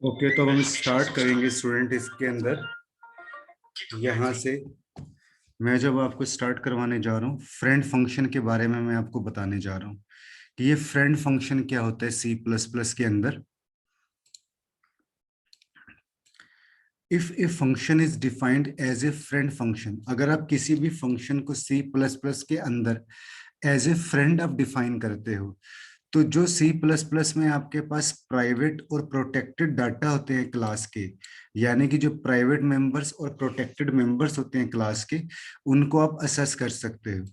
Okay, तो हम start करेंगे स्टूडेंट। इसके अंदर यहाँ से मैं जब आपको स्टार्ट करवाने जा रहा हूँ, फ्रेंड फंक्शन के बारे में मैं आपको बताने जा रहा हूँ कि ये फ्रेंड फंक्शन क्या होता है सी प्लस प्लस के अंदर। If a function is defined as a friend function, अगर आप किसी भी फंक्शन को सी प्लस प्लस के अंदर एज ए फ्रेंड आप डिफाइन करते हो, तो जो सी प्लस प्लस में आपके पास प्राइवेट और प्रोटेक्टेड डाटा होते हैं क्लास के, यानी कि जो प्राइवेट मेंबर्स और प्रोटेक्टेड मेंबर्स होते हैं क्लास के, उनको आप असेस कर सकते हो।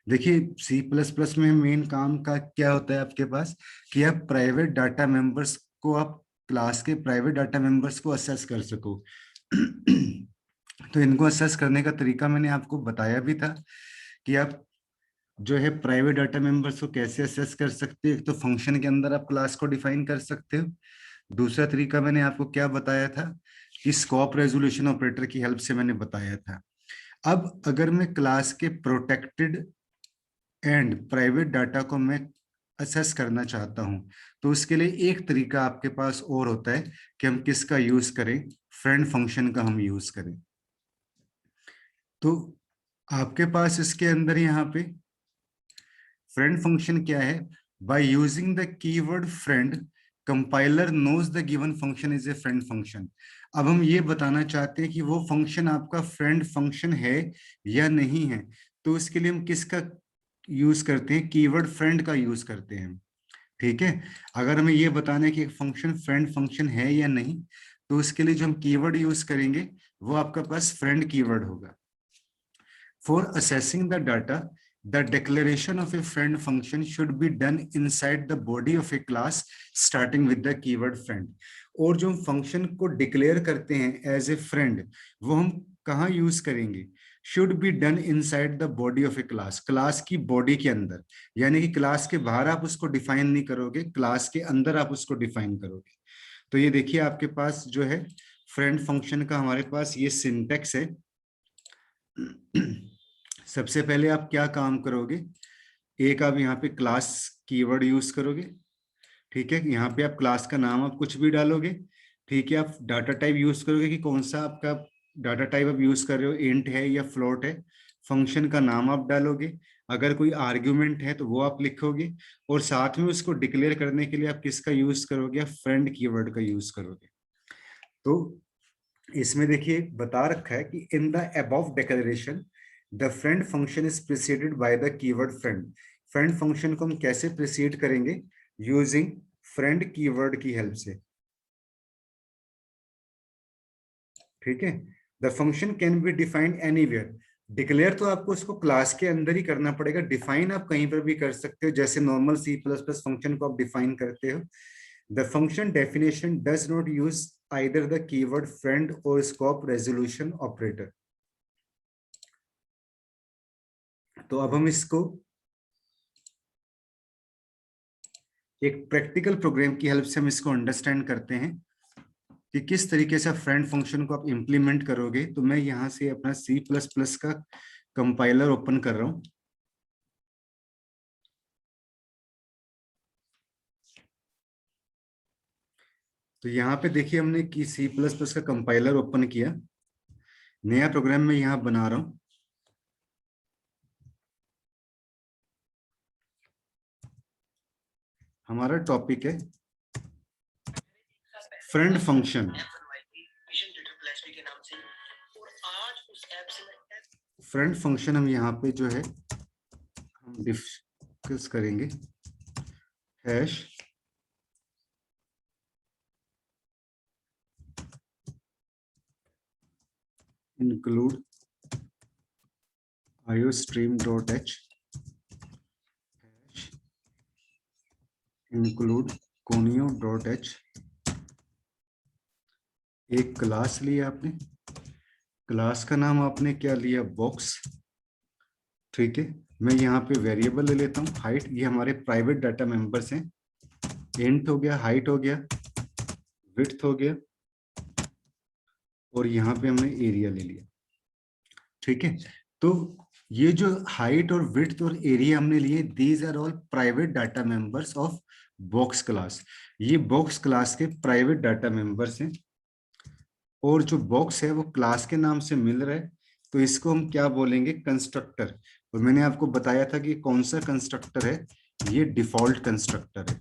देखिए, सी प्लस प्लस में मेन काम का क्या होता है आपके पास कि आप प्राइवेट डाटा मेंबर्स को, आप क्लास के प्राइवेट डाटा मेंबर्स को असेस कर सको। तो इनको असेस करने का तरीका मैंने आपको बताया भी था कि आप जो है प्राइवेट डाटा मेंबर्स को कैसे असेस कर सकते हो। एक तो फंक्शन के अंदर आप क्लास को डिफाइन कर सकते हो। दूसरा तरीका मैंने आपको क्या बताया था कि स्कोप रेजोल्यूशन ऑपरेटर की हेल्प से मैंने बताया था। अब अगर मैं क्लास के प्रोटेक्टेड एंड प्राइवेट डाटा को मैं असेस करना चाहता हूं, तो उसके लिए एक तरीका आपके पास और होता है कि हम किसका यूज करें, फ्रेंड फंक्शन का हम यूज करें। तो आपके पास इसके अंदर यहाँ पे फ्रेंड फंक्शन क्या है, by using the keyword friend compiler knows the given function is a friend function. अब हम ये बताना चाहते हैं कि वो फंक्शन आपका फ्रेंड फंक्शन है या नहीं है, तो उसके लिए हम किसका यूज करते हैं, कीवर्ड फ्रेंड का यूज करते हैं। ठीक है, अगर हमें ये बताना है कि एक फंक्शन फ्रेंड फंक्शन है या नहीं, तो उसके लिए जो हम कीवर्ड यूज करेंगे वो आपका पास फ्रेंड कीवर्ड होगा। For assessing the data, the declaration of a friend function should be done inside the body of a class starting with the keyword friend. और जो हम फंक्शन को डिक्लेयर करते हैं एज ए फ्रेंड, वो हम कहाँ यूज करेंगे, should be done inside the body of A class, class की बॉडी के अंदर। यानी कि क्लास के बाहर आप उसको डिफाइन नहीं करोगे, क्लास के अंदर आप उसको डिफाइन करोगे। तो ये देखिए आपके पास जो है फ्रेंड फंक्शन का हमारे पास ये सिंटेक्स है। सबसे पहले आप क्या काम करोगे, एक आप यहाँ पे क्लास कीवर्ड यूज करोगे। ठीक है, यहाँ पे आप क्लास का नाम आप कुछ भी डालोगे। ठीक है, आप डाटा टाइप यूज करोगे कि कौन सा आपका डाटा टाइप आप यूज कर रहे हो, इंट है या फ्लोट है। फंक्शन का नाम आप डालोगे, अगर कोई आर्ग्यूमेंट है तो वो आप लिखोगे, और साथ में उसको डिक्लेयर करने के लिए आप किसका यूज करोगे, आप फ्रेंड कीवर्ड का यूज करोगे। तो इसमें देखिए बता रखा है कि in the above declaration the friend function is preceded by the keyword friend. Friend function को हम कैसे प्रिसीड करेंगे, यूजिंग फ्रेंड कीवर्ड की हेल्प से। ठीक है, the function can be defined anywhere. Declare तो आपको उसको क्लास के अंदर ही करना पड़ेगा, डिफाइन आप कहीं पर भी कर सकते हो, जैसे normal C plus plus function को आप डिफाइन करते हो। The function definition does not use either the keyword friend or scope resolution operator. तो अब हम इसको एक प्रैक्टिकल प्रोग्राम की हेल्प से हम इसको अंडरस्टैंड करते हैं कि किस तरीके से फ्रेंड फंक्शन को आप इंप्लीमेंट करोगे। तो मैं यहां से अपना C++ का कंपाइलर ओपन कर रहा हूं। तो यहाँ पे देखिए हमने कि C++ का कंपाइलर ओपन किया, नया प्रोग्राम मैं यहाँ बना रहा हूँ। हमारा टॉपिक है फ्रेंड फंक्शन। फ्रेंड फंक्शन हम यहाँ पे जो है हम डिस्कस करेंगे, hash include iostream.h hash include conio.h। एक क्लास लिया आपने, क्लास का नाम आपने क्या लिया, बॉक्स। ठीक है, मैं यहाँ पे वेरिएबल ले लेता हूँ हाइट, ये हमारे प्राइवेट डाटा मेंबर्स हैं। इंट हो गया, हाइट हो गया, विड्थ हो गया, और यहाँ पे हमने एरिया ले लिया। ठीक है, तो ये जो हाइट और विड्थ और एरिया हमने लिए, these are all private data members of box class, ये बॉक्स क्लास के प्राइवेट डाटा मेंबर्स हैं, और जो बॉक्स है वो क्लास के नाम से मिल रहा है, तो इसको हम क्या बोलेंगे, कंस्ट्रक्टर। और मैंने आपको बताया था कि कौन सा कंस्ट्रक्टर है, ये डिफॉल्ट कंस्ट्रक्टर है,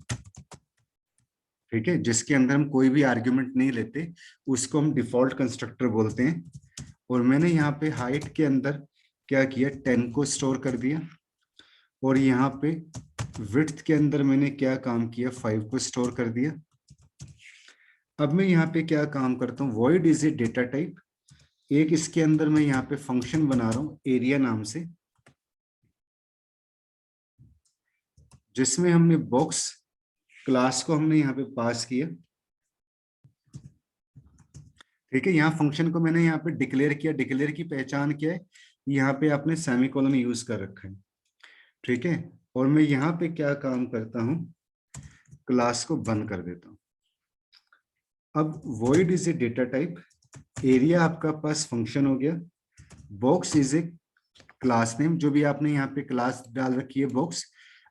ठीक है, जिसके अंदर हम कोई भी आर्ग्यूमेंट नहीं लेते, उसको हम डिफॉल्ट कंस्ट्रक्टर बोलते हैं। और मैंने यहाँ पे हाइट के अंदर क्या किया, 10 को स्टोर कर दिया, और यहाँ पे विड्थ के अंदर मैंने क्या काम किया, 5 को स्टोर कर दिया। अब मैं यहाँ पे क्या काम करता हूँ, void is a data type, एक इसके अंदर मैं यहाँ पे फंक्शन बना रहा हूँ एरिया नाम से, जिसमें हमने बॉक्स क्लास को हमने यहाँ पे पास किया, ठीक है। यहाँ फंक्शन को मैंने यहाँ पे डिक्लेयर किया, डिक्लेयर की पहचान क्या है, यहाँ पे आपने सेमीकोलन यूज कर रखा है, ठीक है। और मैं यहाँ पे क्या काम करता हूँ, क्लास को बंद कर देता हूँ। अब void is a data type, area आपका पास फंक्शन हो गया, box is a class name, जो भी आपने यहाँ पे क्लास डाल रखी है बॉक्स।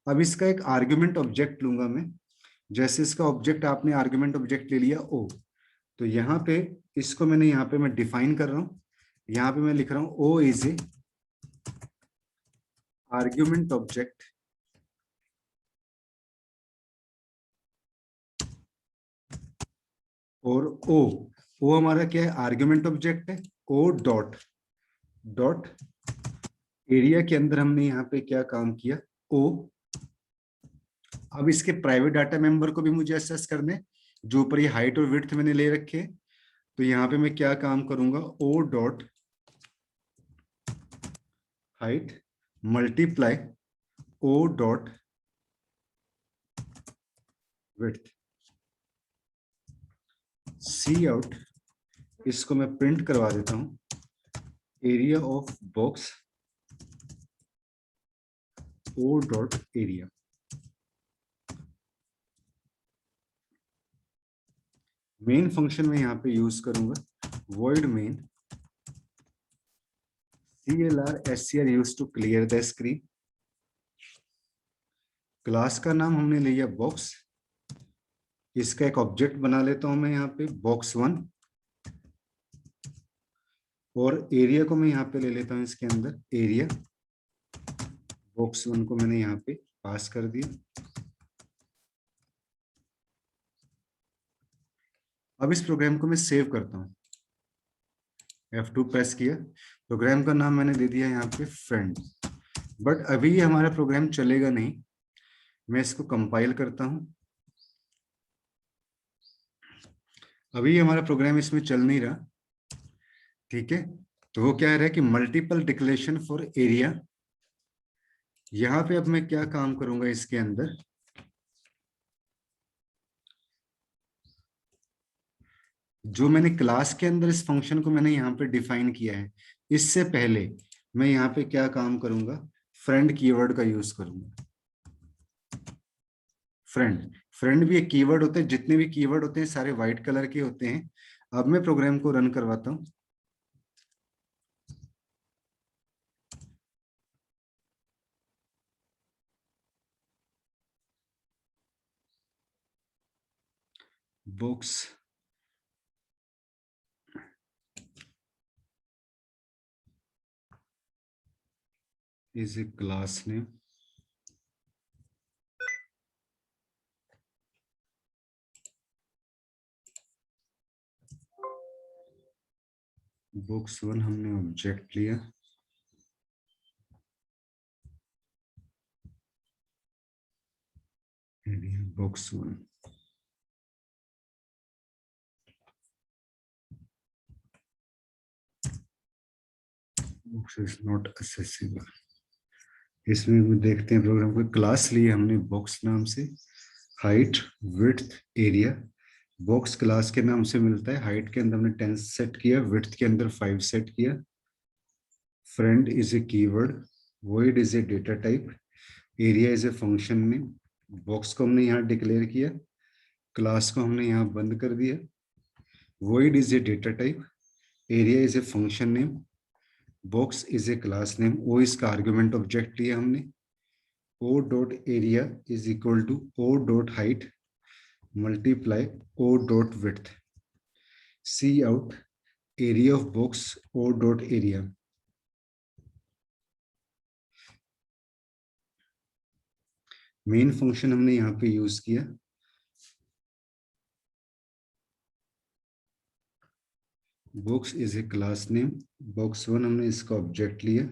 अब इसका एक आर्ग्यूमेंट ऑब्जेक्ट लूंगा मैं, जैसे इसका ऑब्जेक्ट आपने आर्ग्यूमेंट ऑब्जेक्ट ले लिया ओ, तो यहाँ पे इसको मैंने यहाँ पे मैं डिफाइन कर रहा हूँ, यहाँ पे मैं लिख रहा हूँ O is a argument object और ओ हमारा क्या है, आर्ग्यूमेंट ऑब्जेक्ट है, ओ डॉट डॉट एरिया के अंदर हमने यहाँ पे क्या काम किया, ओ। अब इसके प्राइवेट डाटा मेंबर को भी मुझे एक्सेस करने, जो ऊपर ये हाइट और विड्थ मैंने ले रखे हैं, तो यहाँ पे मैं क्या काम करूंगा, O dot height multiply O dot width, C out, इसको मैं प्रिंट करवा देता हूं, area of box O dot area. Main function में यहाँ पे यूज करूंगा void main clr scr use to clear the screen. Class का नाम हमने लिया बॉक्स, इसका एक ऑब्जेक्ट बना लेता हूं मैं यहाँ पे box1, और एरिया को मैं यहाँ पे ले लेता हूँ, इसके अंदर एरिया box1 को मैंने यहाँ पे पास कर दिया। अब इस प्रोग्राम को मैं सेव करता हूँ, F2 प्रेस किया, प्रोग्राम का नाम मैंने दे दिया यहाँ पे फ्रेंड। बट अभी ये हमारा प्रोग्राम चलेगा नहीं, मैं इसको कंपाइल करता हूँ। अभी हमारा प्रोग्राम इसमें चल नहीं रहा, ठीक है। तो वो क्या रहा है कि मल्टीपल डिक्लेरेशन फॉर एरिया, यहाँ पे अब मैं क्या काम करूंगा, इसके अंदर जो मैंने क्लास के अंदर इस फंक्शन को मैंने यहाँ पे डिफाइन किया है, इससे पहले मैं यहाँ पे क्या काम करूंगा, फ्रेंड कीवर्ड का यूज करूंगा। फ्रेंड फ्रेंड भी एक कीवर्ड होता है, जितने भी कीवर्ड होते हैं सारे व्हाइट कलर के होते हैं। अब मैं प्रोग्राम को रन करवाता हूँ, books is a class name, box1 हमने ऑब्जेक्ट लिया, box1 books is not accessible. इसमें भी देखते हैं प्रोग्राम को, क्लास लिए हमने बॉक्स नाम से, height width area, box class के नाम से मिलता है, हाइट के अंदर हमने 10 सेट किया, विड्थ के अंदर 5 सेट किया, friend is a keyword, void is a data type, area is a function name, box को हमने यहाँ डिक्लेयर किया, क्लास को हमने यहाँ बंद कर दिया, void is a data type, area is a function name, box is a class name, O इसका आर्ग्यूमेंट ऑब्जेक्ट लिया हमने, O dot area is equal to O dot height multiply O dot width. C out area of box O dot area. Main function हमने यहाँ पे use किया, box is a class name, box one हमने इसका object लिया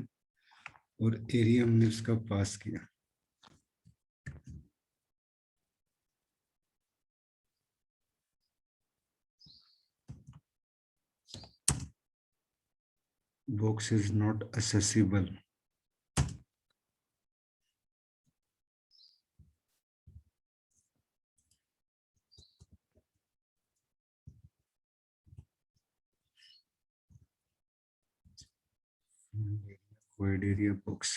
और area हमने इसका पास किया। Box is not accessible। void area box।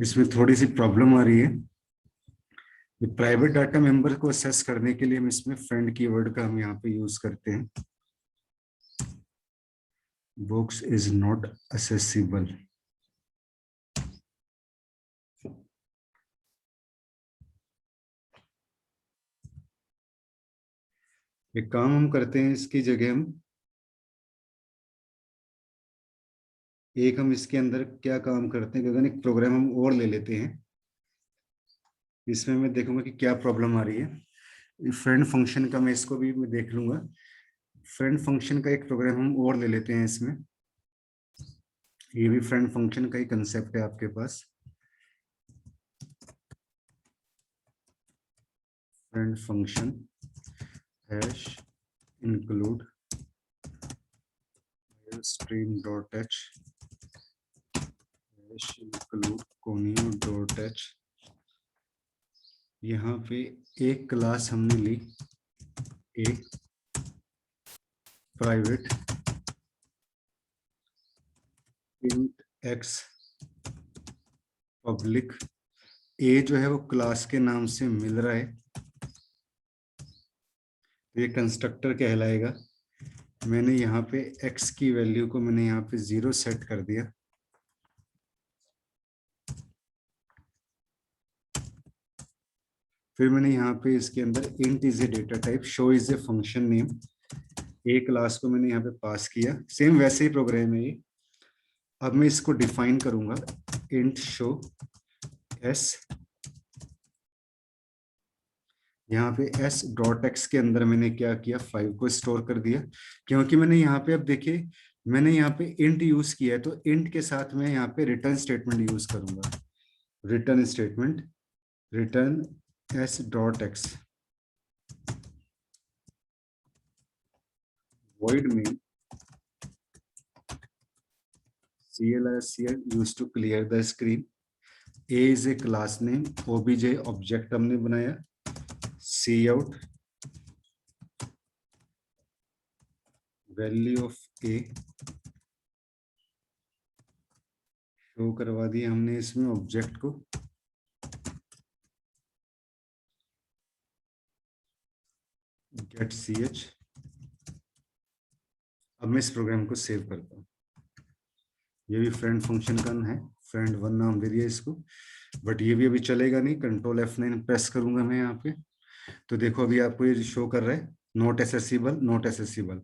इसमें थोड़ी सी प्रॉब्लम आ रही है। प्राइवेट डाटा मेंबर को असेस करने के लिए हम इसमें फ्रेंड कीवर्ड का हम यहाँ पे यूज करते हैं। Box is not accessible। एक काम हम करते हैं, इसकी जगह हम इसके अंदर क्या काम करते हैं, क्योंकि एक प्रोग्राम हम और ले लेते हैं। इसमें मैं देखूंगा कि क्या प्रॉब्लम आ रही है। फ्रेंड फंक्शन का मैं इसको भी मैं देख लूंगा। फ्रेंड फंक्शन का एक प्रोग्राम हम और ले लेते हैं इसमें। ये भी फ्रेंड फंक्शन का ही कंसेप्ट है आपके पास। Friend function hash include stream.h hash include conio.h। यहाँ पे एक क्लास हमने ली, एक प्राइवेट int x पब्लिक। ए जो है वो क्लास के नाम से मिल रहा है, ये कंस्ट्रक्टर कहलाएगा। मैंने यहाँ पे x की वैल्यू को मैंने यहाँ पे 0 सेट कर दिया। फिर मैंने यहाँ पे इसके अंदर int is a data type, show is a function name, A class को मैंने यहाँ पे पास किया। सेम वैसे ही प्रोग्राम है ये। अब मैं इसको डिफाइन करूंगा, int शो s। यहाँ पे s डॉट x के अंदर मैंने क्या किया, 5 को स्टोर कर दिया। क्योंकि मैंने यहाँ पे, अब देखिए मैंने यहाँ पे int यूज किया है, तो int के साथ मैं यहाँ पे रिटर्न स्टेटमेंट यूज करूंगा। Return statement, return s dot x void main clscl used to clear the screen। a is a class name, obj object हमने बनाया। cout value of a show करवा दिया हमने इसमें ऑब्जेक्ट को। Get ch। अब मैं इस प्रोग्राम को सेव करता हूँ। ये भी फ्रेंड फंक्शन का है, फ्रेंड वन नाम दे दिया इसको, बट ये भी अभी चलेगा नहीं। कंट्रोल F9 प्रेस करूंगा मैं यहाँ पे, तो देखो अभी आपको ये शो कर रहा है नॉट एक्सेसिबल, नॉट एक्सेसिबल।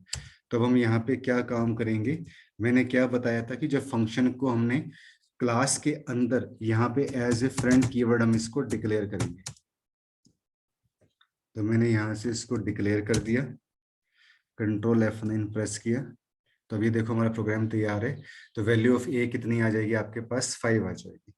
तो अब हम यहाँ पे क्या काम करेंगे, मैंने क्या बताया था कि जब फंक्शन को हमने क्लास के अंदर यहाँ पे एज ए फ्रेंड कीवर्ड हम इसको डिक्लेयर करेंगे। तो मैंने यहाँ से इसको डिक्लेयर कर दिया, कंट्रोल F9 प्रेस किया, तो अभी देखो हमारा प्रोग्राम तैयार है। तो वैल्यू ऑफ ए कितनी आ जाएगी आपके पास, 5 आ जाएगी।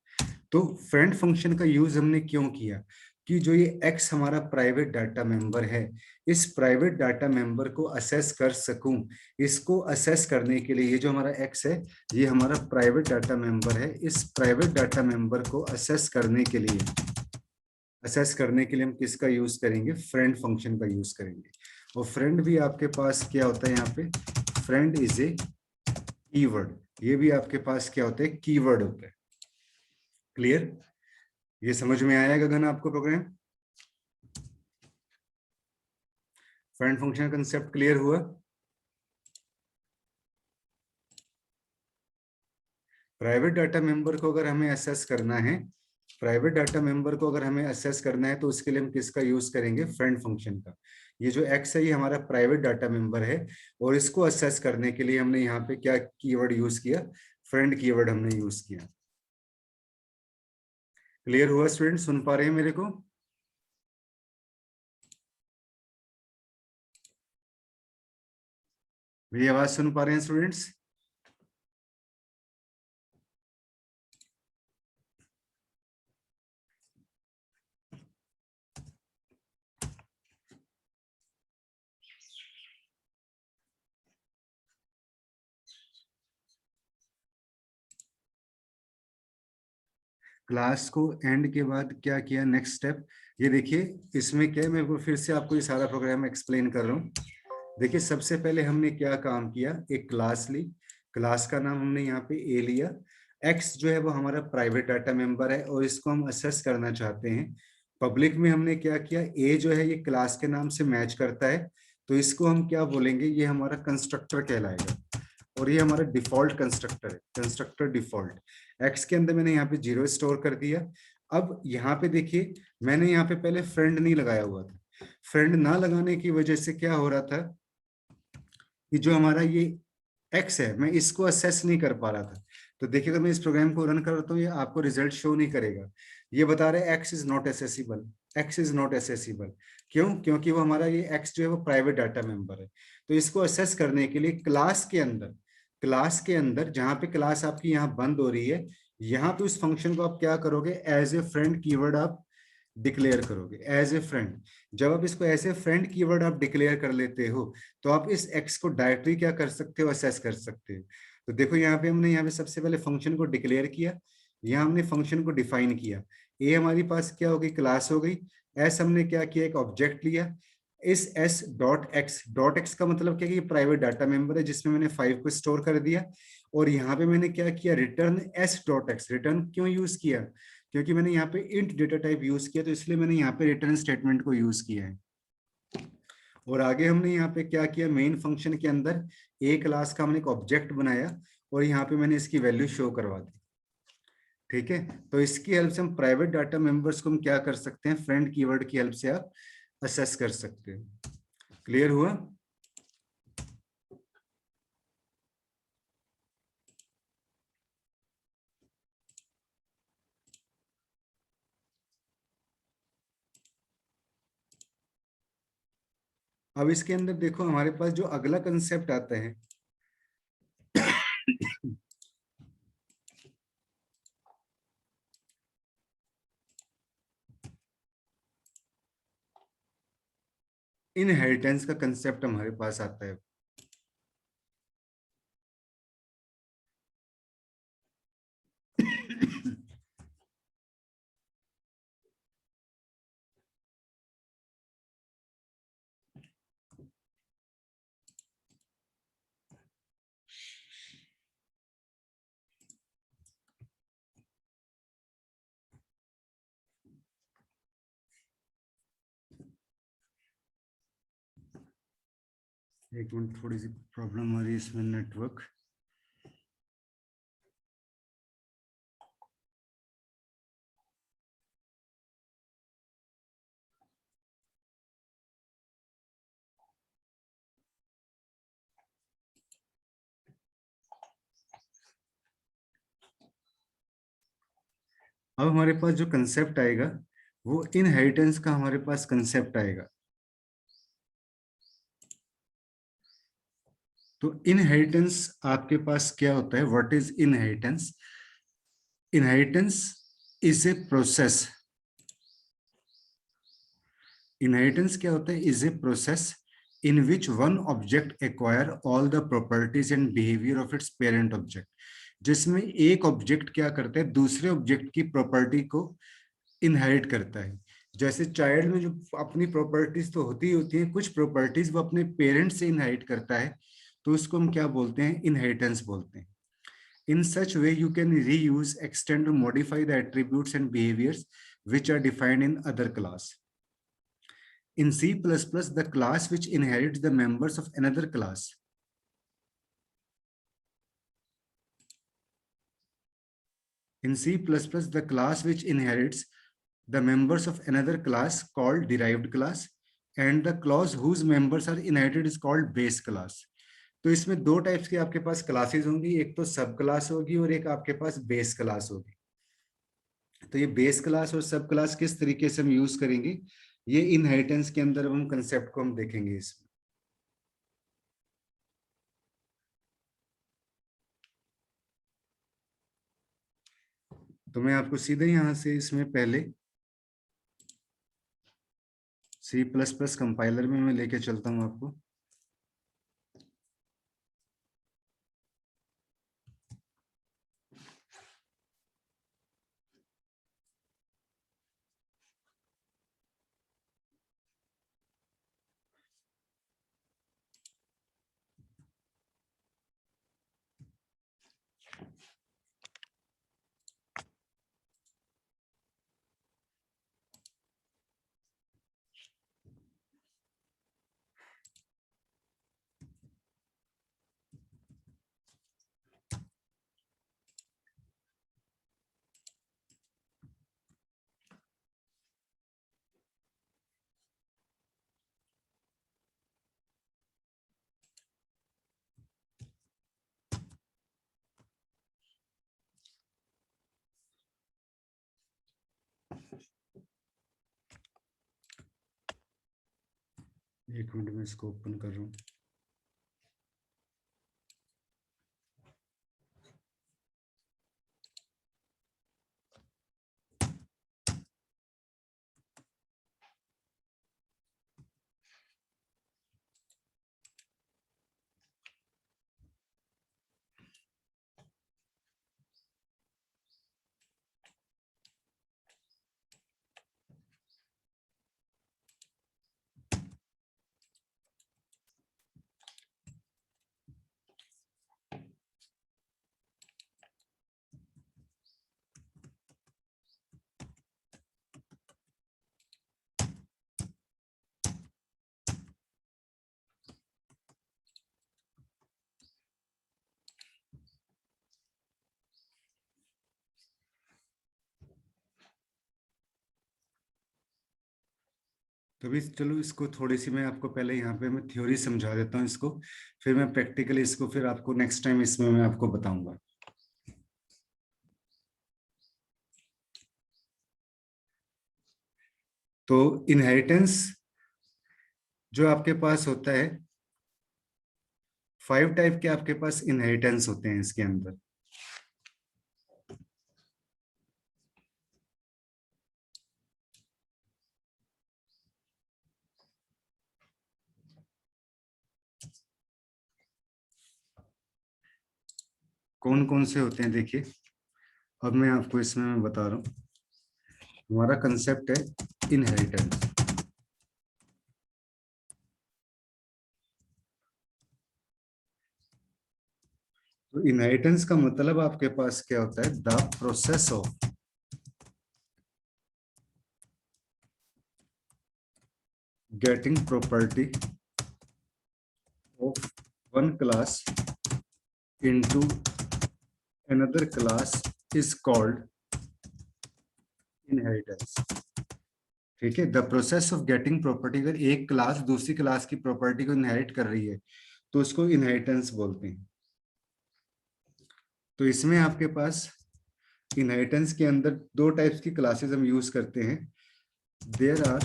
तो फ्रेंड फंक्शन का यूज हमने क्यों किया, कि जो ये x हमारा प्राइवेट डाटा मेंबर है, इस प्राइवेट डाटा मेंबर को असेस कर सकूं। इसको असेस करने के लिए, ये जो हमारा x है ये हमारा प्राइवेट डाटा मेंबर है, इस प्राइवेट डाटा मेंबर को असेस करने के लिए हम किसका यूज करेंगे, फ्रेंड फंक्शन का यूज करेंगे। और फ्रेंड भी आपके पास क्या होता है, यहाँ पे फ्रेंड इज ए कीवर्ड। ये भी आपके पास क्या होता है, कीवर्ड होता है। क्लियर, ये समझ में आया गगन आपको program? Friend function concept clear हुआ? प्राइवेट डाटा मेंबर को अगर हमें असेस करना है, प्राइवेट डाटा मेंबर को अगर हमें असेस करना है तो उसके लिए हम किसका यूज करेंगे, फ्रेंड फंक्शन का। ये जो एक्स है ये हमारा प्राइवेट डाटा मेंबर है और इसको असेस करने के लिए हमने यहाँ पे क्या कीवर्ड यूज किया, फ्रेंड कीवर्ड हमने यूज किया। क्लियर हुआ स्टूडेंट, सुन पा रहे हैं मेरे को? मेरी आवाज सुन पा रहे हैं स्टूडेंट्स? क्लास को एंड के बाद क्या किया, नेक्स्ट स्टेप ये देखिए। इसमें क्या है, मैं फिर से आपको ये सारा प्रोग्राम एक्सप्लेन कर रहा हूँ। देखिए सबसे पहले हमने क्या काम किया, एक क्लास ली, क्लास का नाम हमने यहाँ पे ए लिया। एक्स जो है वो हमारा प्राइवेट डाटा मेंबर है और इसको हम असेस करना चाहते हैं। पब्लिक में हमने क्या किया, ए जो है ये क्लास के नाम से मैच करता है, तो इसको हम क्या बोलेंगे, ये हमारा कंस्ट्रक्टर कहलाएगा और ये हमारा डिफॉल्ट कंस्ट्रक्टर है, कंस्ट्रक्टर डिफॉल्ट। एक्स के अंदर मैंने यहाँ पे 0 स्टोर कर दिया। अब यहाँ पे देखिए मैंने यहाँ पे पहले फ्रेंड नहीं लगाया हुआ था। फ्रेंड ना लगाने की वजह से क्या हो रहा था कि जो हमारा ये एक्स है मैं इसको असेस नहीं कर पा रहा था। तो देखिए अगर मैं इस प्रोग्राम को रन करता हूँ ये आपको रिजल्ट शो नहीं करेगा। ये बता रहे x is not accessible, x is not accessible. क्यों? क्योंकि वो हमारा ये एक्स जो है वो प्राइवेट डाटा मेंबर है। तो इसको असेस करने के लिए क्लास के अंदर, क्लास के अंदर जहां पे क्लास आपकी यहाँ बंद हो रही है, यहाँ पे उस फंक्शन को आप क्या करोगे, एज ए फ्रेंड कीवर्ड आप डिक्लेयर करोगे, एज ए फ्रेंड। जब आप इसको एज ए फ्रेंड कीवर्ड आप डिक्लेयर कर लेते हो तो आप इस एक्स को डायरेक्टली क्या कर सकते हो, असेस कर सकते हो। तो देखो यहाँ पे हमने यहाँ पे सबसे पहले फंक्शन को डिक्लेयर किया, यहाँ हमने फंक्शन को डिफाइन किया। ए हमारी पास क्या हो गई, क्लास हो गई। एस हमने क्या किया, एक ऑब्जेक्ट लिया। इस एस डॉट एक्स का मतलब क्या है कि प्राइवेट डाटा मेंबर है जिसमें मैंने 5 को स्टोर कर दिया। और यहाँ पे मैंने क्या किया, return S dot x. Return क्यों यूज किया, क्योंकि मैंने यहाँ पे इंट डेटा टाइप यूज किया, तो इसलिए मैंने यहाँ पे रिटर्न स्टेटमेंट को यूज किया है। और आगे हमने यहाँ पे क्या किया, मेन फंक्शन के अंदर ए क्लास का हमने एक ऑब्जेक्ट बनाया और यहाँ पे मैंने इसकी वैल्यू शो करवा दी। ठीक है, तो इसकी हेल्प से हम प्राइवेट डाटा मेंबर्स को हम क्या कर सकते हैं, फ्रेंड कीवर्ड की हेल्प से आप असेस कर सकते हैं। क्लियर हुआ? अब इसके अंदर देखो हमारे पास जो अगला कंसेप्ट आता है इनहेरिटेंस का कंसेप्ट हमारे पास आता है। एक मिनट, थोड़ी सी प्रॉब्लम आ रही है इसमें, नेटवर्क। अब हमारे पास जो कंसेप्ट आएगा वो इनहेरिटेंस का हमारे पास कंसेप्ट आएगा। तो इनहेरिटेंस आपके पास क्या होता है, what is inheritance? Inheritance is a process. Inheritance क्या होता है, is a process in which one object acquire all the properties and behaviour of its parent object. जिसमें एक ऑब्जेक्ट क्या करता है, दूसरे ऑब्जेक्ट की प्रॉपर्टी को इनहेरिट करता है। जैसे चाइल्ड में जो अपनी प्रॉपर्टीज तो होती हैं, कुछ प्रॉपर्टीज वो अपने पेरेंट्स से इनहेरिट करता है, तो उसको हम क्या बोलते हैं, इनहेरिटेंस बोलते हैं। In such way, you can reuse, extend, or modify the attributes and behaviors which are defined in other class. In C++, the class which inherits the members of another class In C++, the class which inherits the members of another class called derived class and the class whose members are inherited is called base class. तो इसमें दो types की आपके पास classes होंगी, एक तो सब class होगी और एक आपके पास बेस क्लास होगी. तो ये बेस क्लास और सब क्लास किस तरीके से हम यूज करेंगे, ये इनहेरिटेंस के अंदर हम कंसेप्ट को हम देखेंगे इसमें. तो मैं आपको सीधे यहां से इसमें पहले C++ कंपाइलर में मैं लेके चलता हूं आपको. एक मिनट में इसको ओपन कर रहा हूँ. तो भी चलो इसको थोड़ी सी मैं आपको पहले यहाँ पे मैं थ्योरी समझा देता हूँ इसको, फिर मैं प्रैक्टिकली इसको फिर आपको नेक्स्ट टाइम इसमें मैं आपको बताऊंगा. तो इनहेरिटेंस जो आपके पास होता है, 5 टाइप के आपके पास इनहेरिटेंस होते हैं इसके अंदर. कौन कौन से होते हैं देखिए, अब मैं आपको इसमें मैं बता रहा हूँ. हमारा कंसेप्ट है इनहेरिटेंस. तो इनहेरिटेंस का मतलब आपके पास क्या होता है, the process of getting property of one class into another class is called inheritance. ठीक है, the process of getting property, अगर एक क्लास दूसरी क्लास की प्रॉपर्टी को इनहेरिट कर रही है तो उसको इनहेरिटेंस बोलते हैं. तो इसमें आपके पास इनहेरिटेंस के अंदर दो टाइप्स की क्लासेस हम यूज करते हैं. There are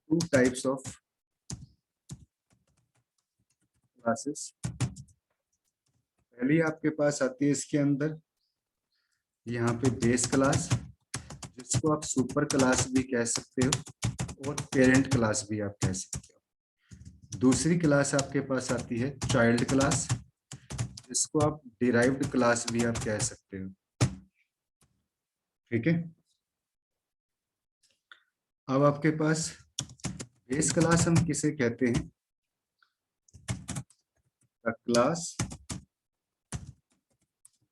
two types of classes. पहली आपके पास आती है इसके अंदर यहाँ पे बेस क्लास, जिसको आप सुपर क्लास भी कह सकते हो और पेरेंट क्लास भी आप कह सकते हो. दूसरी क्लास आपके पास आती है चाइल्ड क्लास, जिसको आप डिराइव्ड क्लास भी आप कह सकते हो. ठीक है, अब आपके पास बेस क्लास हम किसे कहते हैं, the class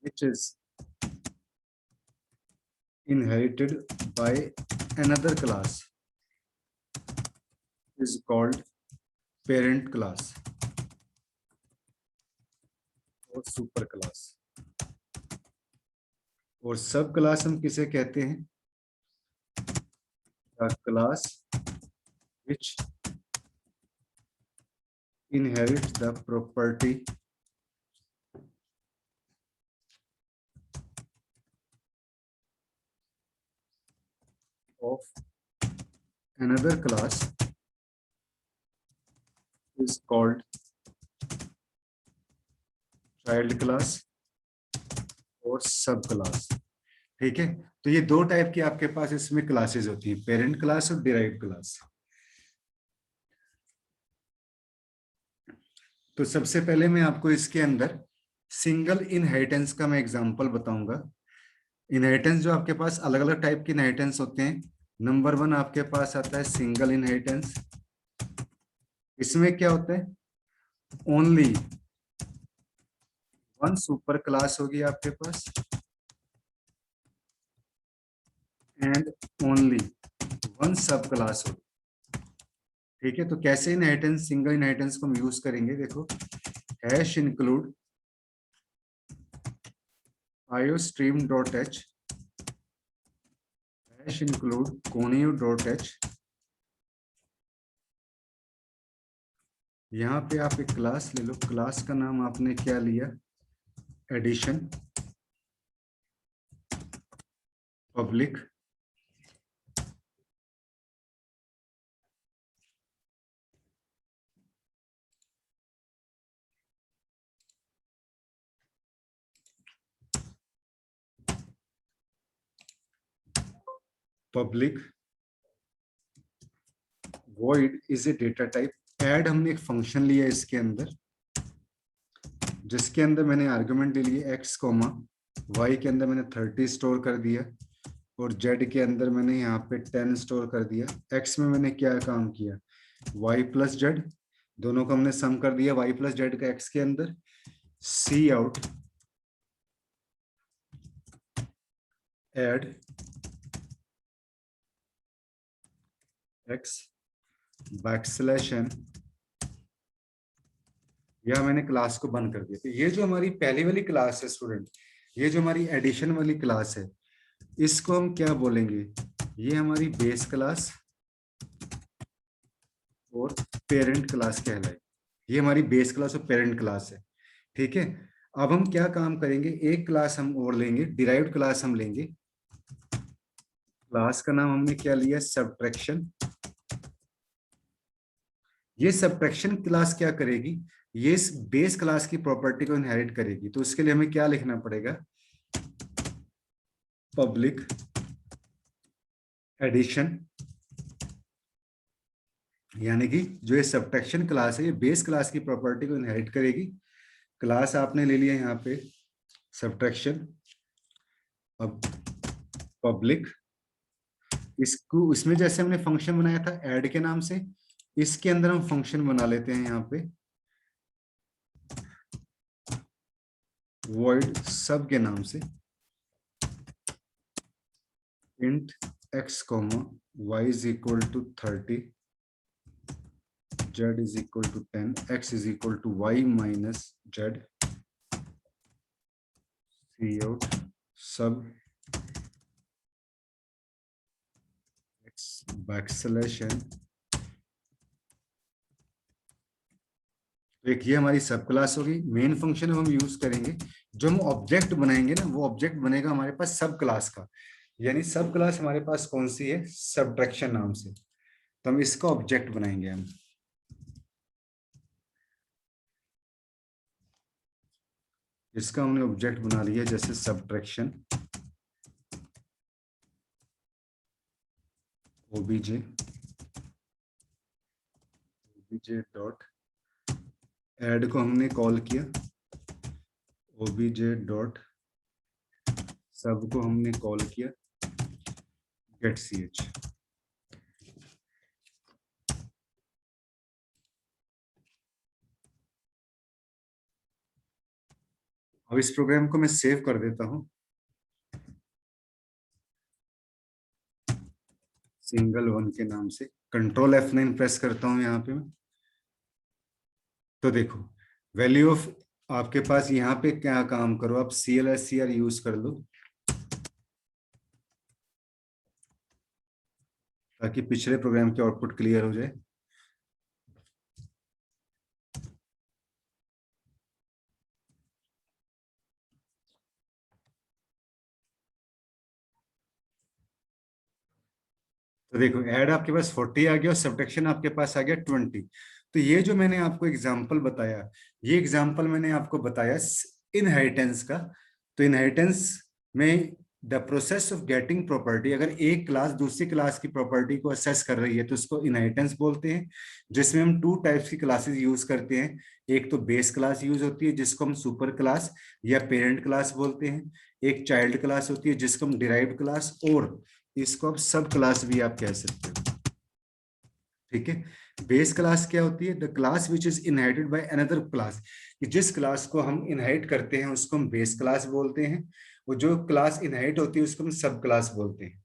which is inherited by another class is called parent class or super class. और सब क्लास हम किसे कहते हैं? Class which inherit the property of another class is called child class और सब क्लास। ठीक है, तो ये दो टाइप की आपके पास इसमें क्लासेस होती हैं, पेरेंट क्लास और डिराइव्ड क्लास। तो सबसे पहले मैं आपको इसके अंदर सिंगल इनहेरिटेंस का मैं एग्जांपल बताऊंगा। इनहेरिटेंस जो आपके पास अलग अलग टाइप के इनहेरिटेंस होते हैं। नंबर 1 आपके पास आता है सिंगल इनहेरिटेंस। इसमें क्या होता है? ओनली वन सुपर क्लास होगी आपके पास एंड ओनली वन सब क्लास होगी। ठीक है, तो कैसे इनहेरिटेंस, सिंगल इनहेरिटेंस को हम यूज करेंगे? देखो, hash include iostream.h hash include conio.h। यहाँ पे आप एक क्लास ले लो, क्लास का नाम आपने क्या लिया? Addition public. Public void is a data type. Add हमने एक फंक्शन लिया इसके अंदर, जिसके अंदर मैंने आर्गुमेंट ले लिए x कोमा y के अंदर मैंने 30 स्टोर कर दिया और z के अंदर मैंने यहाँ पे 10 स्टोर कर दिया। x में मैंने क्या काम किया? y प्लस z, दोनों को हमने सम कर दिया y प्लस z का x के अंदर। C out add x backslash n, यह मैंने क्लास को बंद कर दिया। तो ये जो हमारी पहली वाली क्लास है स्टूडेंट, ये जो हमारी एडिशन वाली क्लास है, इसको हम क्या बोलेंगे? ये हमारी बेस क्लास और पेरेंट क्लास कहलाएगी। ये हमारी बेस क्लास और पेरेंट क्लास है। ठीक है, अब हम क्या काम करेंगे? एक क्लास हम और लेंगे, डिराइव्ड क्लास हम लेंगे। क्लास का नाम हमने क्या लिया? सबट्रैक्शन। ये सबट्रैक्शन क्लास क्या करेगी? ये इस बेस क्लास की प्रॉपर्टी को इनहेरिट करेगी। तो उसके लिए हमें क्या लिखना पड़ेगा? पब्लिक एडिशन, यानी कि जो ये सबट्रैक्शन क्लास है, ये बेस क्लास की प्रॉपर्टी को इनहेरिट करेगी। क्लास आपने ले लिया यहाँ पे सबट्रैक्शन। अब पब्लिक, इसको, इसमें जैसे हमने फंक्शन बनाया था ऐड के नाम से, इसके अंदर हम फंक्शन बना लेते हैं यहाँ पे void सब के नाम से। int x comma y is equal to 30, z is equal to 10, x is equal to y minus z। cout सब x बैकस्लैश n। तो एक ये हमारी सब क्लास होगी। मेन फंक्शन हम यूज करेंगे, जो हम ऑब्जेक्ट बनाएंगे ना, वो ऑब्जेक्ट बनेगा हमारे पास सब क्लास का। यानी सब क्लास हमारे पास कौन सी है? सबट्रैक्शन नाम से। तो हम इसका ऑब्जेक्ट बनाएंगे। हम इसका हमने ऑब्जेक्ट बना लिया, जैसे सबट्रैक्शन obj डॉट ऐड को हमने कॉल किया, obj डॉट सब को हमने कॉल किया गेट ch। अब इस प्रोग्राम को मैं सेव कर देता हूं, सिंगल वन के नाम से। कंट्रोल F9 प्रेस करता हूं यहाँ पे मैं। तो देखो, वैल्यू ऑफ आपके पास यहाँ पे क्या काम करो, आप CLSCR यूज कर लो। ताकि पिछले प्रोग्राम की आउटपुट क्लियर हो जाए। तो देखो ऐड आपके पास 40 आ गया और सब्ट्रैक्शन आपके पास आ गया 20। तो ये जो मैंने आपको एग्जांपल बताया, ये एग्जांपल मैंने आपको बताया इनहेरिटेंस का। तो इनहेरिटेंस में the process of getting property, अगर एक क्लास दूसरी क्लास की प्रॉपर्टी को असेस कर रही है तो उसको इनहेरिटेंस बोलते हैं, जिसमें हम टू टाइप्स की क्लासेस यूज करते हैं। एक तो बेस क्लास यूज होती है जिसको हम सुपर क्लास या पेरेंट क्लास बोलते हैं। एक चाइल्ड क्लास होती है जिसको हम डिराइव्ड क्लास, और इसको आप सब क्लास भी आप कह सकते हो। ठीक है। बेस क्लास क्या होती है? The class which is inherited by another class, कि जिस क्लास को हम इनहेरिट करते हैं उसको हम बेस क्लास बोलते हैं, और जो क्लास इनहेरिट होती है उसको हम सब क्लास बोलते हैं।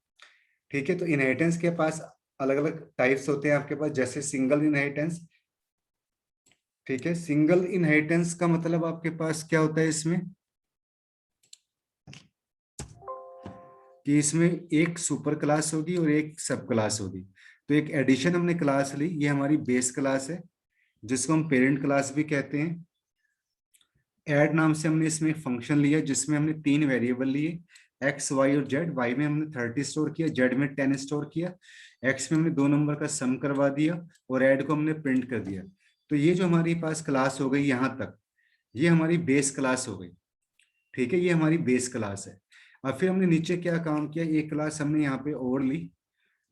ठीक है। तो इनहेरिटेंस के पास अलग अलग टाइप्स होते हैं आपके पास, जैसे सिंगल इनहेरिटेंस। ठीक है। सिंगल इनहेरिटेंस का मतलब आपके पास क्या होता है इसमें, कि इसमें एक सुपर क्लास होगी और एक सब क्लास होगी। तो एक एडिशन हमने क्लास ली, ये हमारी बेस क्लास है जिसको हम पेरेंट क्लास भी कहते हैं। ऐड नाम से हमने इसमें एक फंक्शन लिया जिसमें हमने तीन वेरिएबल लिए, एक्स वाई और जेड। वाई में हमने 30 स्टोर किया, जेड में 10 स्टोर किया, एक्स में हमने दो नंबर का सम करवा दिया, और ऐड को हमने प्रिंट कर दिया। तो ये जो हमारी पास क्लास हो गई यहाँ तक, ये हमारी बेस क्लास हो गई। ठीक है, ये हमारी बेस क्लास है। अब फिर हमने नीचे क्या काम किया, एक क्लास हमने यहाँ पे और ली,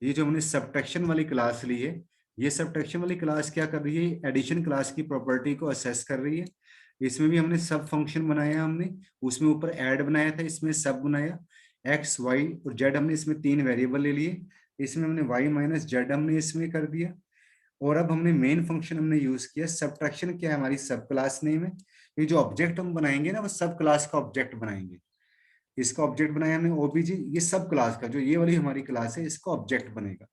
ये जो हमने सब्ट्रैक्शन वाली क्लास ली है। ये सब्ट्रैक्शन वाली क्लास क्या कर रही है, एडिशन क्लास की प्रॉपर्टी को असेस कर रही है। इसमें भी हमने सब फंक्शन बनाया हमने, उसमें ऊपर ऐड बनाया था, इसमें सब बनाया। एक्स वाई और जेड हमने इसमें तीन वेरिएबल ले लिए, इसमें हमने वाई माइनस जेड हमने इसमें कर दिया। और अब हमने मेन फंक्शन हमने यूज किया सब्ट्रैक्शन, क्या है हमारी सब क्लास नेम है। ये जो ऑब्जेक्ट हम बनाएंगे ना वो सब क्लास का ऑब्जेक्ट बनाएंगे। इसका ऑब्जेक्ट बनाया हमने ओबीजी, ये सब क्लास का, जो ये वाली हमारी क्लास है इसका ऑब्जेक्ट बनेगा।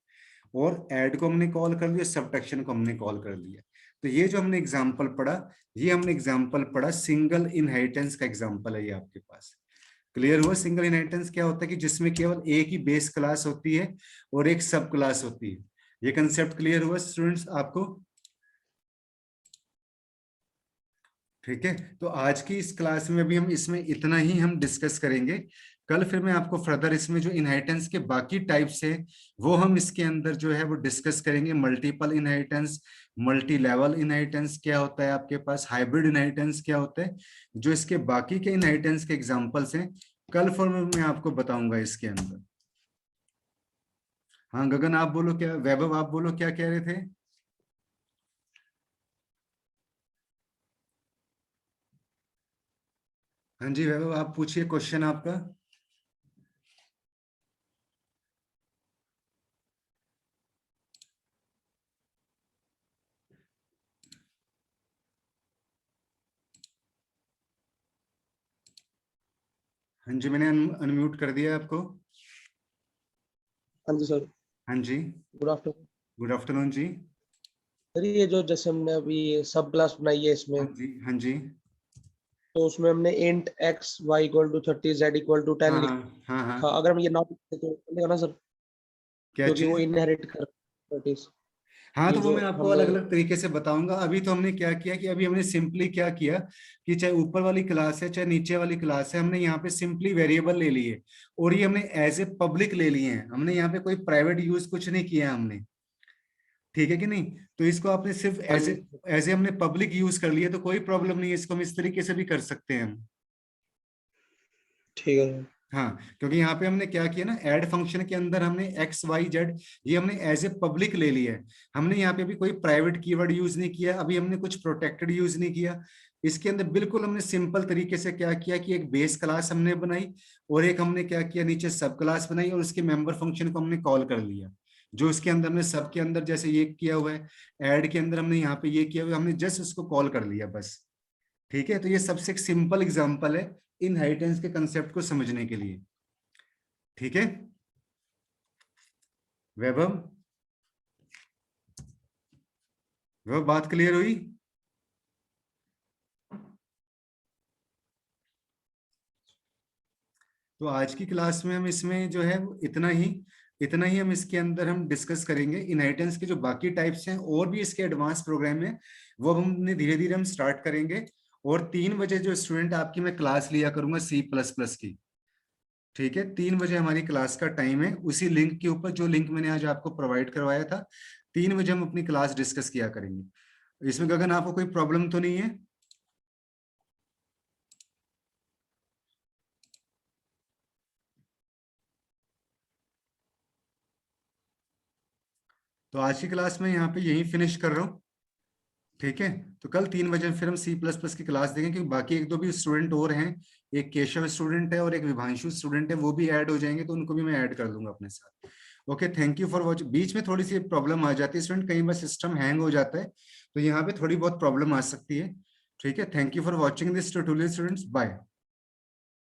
और ऐड को हमने कॉल कर दिया, सब्ट्रैक्शन को हमने कॉल कर दिया। तो ये जो हमने एग्जांपल पढ़ा, ये हमने एग्जांपल पढ़ा सिंगल इनहेरिटेंस का एग्जांपल है ये आपके पास। क्लियर हुआ? सिंगल इनहेरिटेंस क्या होता है, कि जिसमें केवल एक ही बेस क्लास होती है और एक सब क्लास होती है। ये कंसेप्ट क्लियर हुआ स्टूडेंट्स आपको? ठीक है। तो आज की इस क्लास में भी हम इसमें इतना ही हम डिस्कस करेंगे। कल फिर मैं आपको फर्दर इसमें जो इनहेरिटेंस के बाकी टाइप्स है वो हम इसके अंदर जो है वो डिस्कस करेंगे। Multiple inheritance, multi level inheritance क्या होता है आपके पास, हाइब्रिड इनहेरिटेंस क्या होता है, जो इसके बाकी के इनहेरिटेंस के एग्जांपल्स हैं कल फॉर में मैं आपको बताऊंगा इसके अंदर। हाँ गगन आप बोलो, क्या वैभव आप बोलो, क्या कह रहे थे? हाँ जी वैभव आप पूछिए क्वेश्चन आपका। हाँ जी मैंने अनम्यूट कर दिया आपको। हाँ जी सर। हाँ जी। Good afternoon. गुड आफ्टरनून जी। सर ये जो जैसे हमने अभी सब क्लास बनाई है हाँ इसमें, जी। हाँ जी। तो उसमें हमने int x y equal to 30 z equal to हाँ 10 हाँ। हाँ हाँ। लिखा। अगर हम ये नॉट लिखते तो चलेगा ना सर? क्या क्योंकि वो चीज? इनहेरिट कर 30। हाँ ये तो वो जो मैं आपको हमने, अलग अलग तरीके से बताऊंगा। अभी तो हमने क्या किया, कि अभी हमने सिंपली क्या किया, कि चाहे ऊपर वाली क्लास है चाहे नीचे वाली क्लास है, हमने यहाँ पे सिंपली वेरिएबल ले लिए और ये हमने एज ए पब्लिक ले लिए हैं। हमने यहाँ पे कोई प्राइवेट यूज कुछ नहीं किया हमने। ठीक है कि नहीं? तो इसको आपने सिर्फ हाँ एज जी ए हमने पब्लिक यूज कर लिया, तो कोई प्रॉब्लम नहीं है, इसको हम इस तरीके से भी कर सकते हैं हम। ठीक है सर। हाँ, क्योंकि यहाँ पे हमने क्या किया ना, ऐड फंक्शन के अंदर हमने एक्स वाई जेड ये हमने एज ए पब्लिक ले लिया है। हमने यहाँ पे भी कोई प्राइवेट कीवर्ड यूज नहीं किया, अभी हमने कुछ प्रोटेक्टेड यूज नहीं किया। इसके अंदर बिल्कुल हमने सिंपल तरीके से क्या किया, कि एक बेस क्लास हमने बनाई और एक हमने क्या किया, नीचे सब क्लास बनाई और उसके मेंबर फंक्शन को हमने कॉल कर लिया। जो उसके अंदर हमने सब के अंदर जैसे ये किया हुआ है, ऐड के अंदर हमने यहाँ पे ये किया हुआ है, हमने जस्ट उसको कॉल कर लिया बस। ठीक है। तो ये सबसे एक सिंपल एग्जांपल है इनहेरिटेंस के कंसेप्ट को समझने के लिए। ठीक है वैभव, वैभव बात क्लियर हुई? तो आज की क्लास में हम इसमें जो है वो इतना ही। इतना ही हम इसके अंदर हम डिस्कस करेंगे। इनहेरिटेंस के जो बाकी टाइप्स हैं और भी इसके एडवांस प्रोग्राम है वो हमने धीरे धीरे हम स्टार्ट करेंगे। और 3 बजे जो स्टूडेंट आपकी मैं क्लास लिया करूंगा C++ की, ठीक है, 3 बजे हमारी क्लास का टाइम है। उसी लिंक के ऊपर, जो लिंक मैंने आज आपको प्रोवाइड करवाया था, 3 बजे हम अपनी क्लास डिस्कस किया करेंगे। इसमें गगन आपको कोई प्रॉब्लम तो नहीं है? तो आज की क्लास में यहाँ पे यही फिनिश कर रहा हूँ, ठीक है। तो कल 3 बजे फिर हम C++ की क्लास देंगे, क्योंकि बाकी एक दो भी स्टूडेंट और हैं, एक केशव स्टूडेंट है और एक विभांशु स्टूडेंट है, वो भी ऐड हो जाएंगे, तो उनको भी मैं ऐड कर दूंगा अपने साथ। Okay, thank you for watch. बीच में थोड़ी सी प्रॉब्लम आ जाती है स्टूडेंट, कई बार सिस्टम हैंग हो जाता है, तो यहाँ पे थोड़ी बहुत प्रॉब्लम आ सकती है, ठीक है। Thank you for watching this tutorial students, bye.